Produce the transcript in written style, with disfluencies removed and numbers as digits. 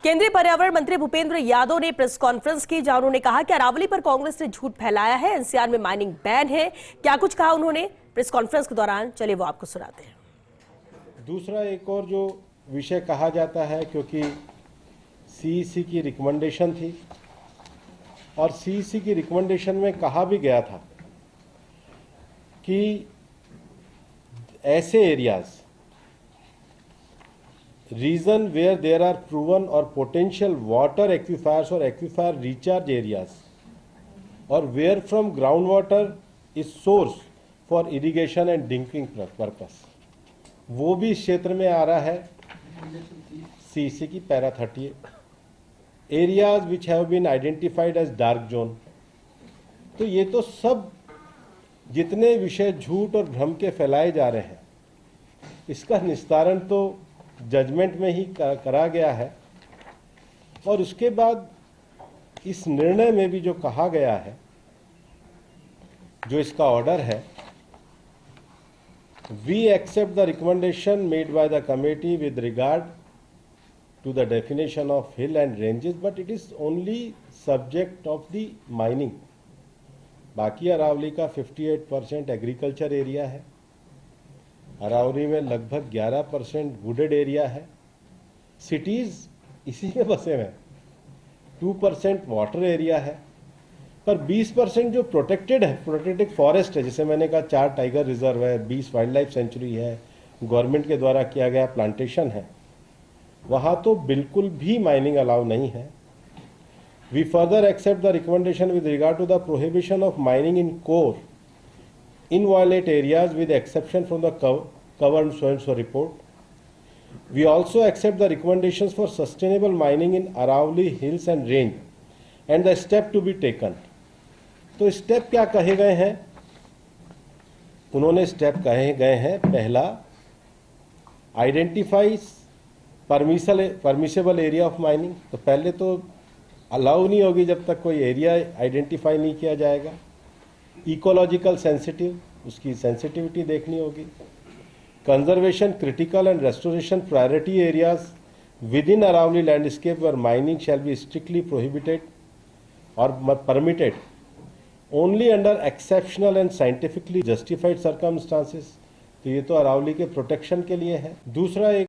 केंद्रीय पर्यावरण मंत्री भूपेंद्र यादव ने प्रेस कॉन्फ्रेंस की, जहां उन्होंने कहा कि अरावली पर कांग्रेस ने झूठ फैलाया है, एनसीआर में माइनिंग बैन है। क्या कुछ कहा उन्होंने प्रेस कॉन्फ्रेंस के दौरान, चलिए वो आपको सुनाते हैं। दूसरा एक और जो विषय कहा जाता है, क्योंकि सीईसी की रिकमेंडेशन थी और सीईसी की रिकमेंडेशन में कहा भी गया था कि ऐसे areas region where there are proven और पोटेंशियल वाटर एक्विफायर्स और एक्विफायर रिचार्ज एरियाज और where from ground water is source for irrigation and drinking purpose, वो भी इस क्षेत्र में आ रहा है। सीईसी की para 38 areas which have been identified as dark zone. तो ये तो सब जितने विषय झूठ और भ्रम के फैलाए जा रहे हैं, इसका निस्तारण तो जजमेंट में ही करा गया है। और उसके बाद इस निर्णय में भी जो कहा गया है, जो इसका ऑर्डर है, we accept the recommendation made by the committee with regard to the definition of hill and ranges, but it is only subject of the mining. बाकी अरावली का 58% एग्रीकल्चर एरिया है, अरावली में लगभग 11% वुडेड एरिया है, सिटीज इसी में बसे हुए हैं, 2% वाटर एरिया है, पर 20% जो प्रोटेक्टेड है, प्रोटेक्टेड फॉरेस्ट है, जैसे मैंने कहा 4 टाइगर रिजर्व है, 20 वाइल्ड लाइफ सेंचुरी है, गवर्नमेंट के द्वारा किया गया प्लांटेशन है, वहाँ तो बिल्कुल भी माइनिंग अलाउ नहीं है। We further accept the recommendation with regard to the prohibition of mining in core inviolate areas with exception from the covered so-and-so report. We also accept the recommendations for sustainable mining in Aravalli hills and range and the step to be taken. तो step क्या कहे गए हैं? उन्होंने step कहे गए हैं, पहला, identify permissible area of mining. तो पहले तो अलाउ नहीं होगी जब तक कोई एरिया आइडेंटिफाई नहीं किया जाएगा। इकोलॉजिकल सेंसिटिव, उसकी सेंसिटिविटी देखनी होगी। Conservation critical and restoration priority areas within Aravalli landscape where mining shall be strictly prohibited और permitted only under exceptional and scientifically justified circumstances. तो ये तो अरावली के प्रोटेक्शन के लिए है। दूसरा एक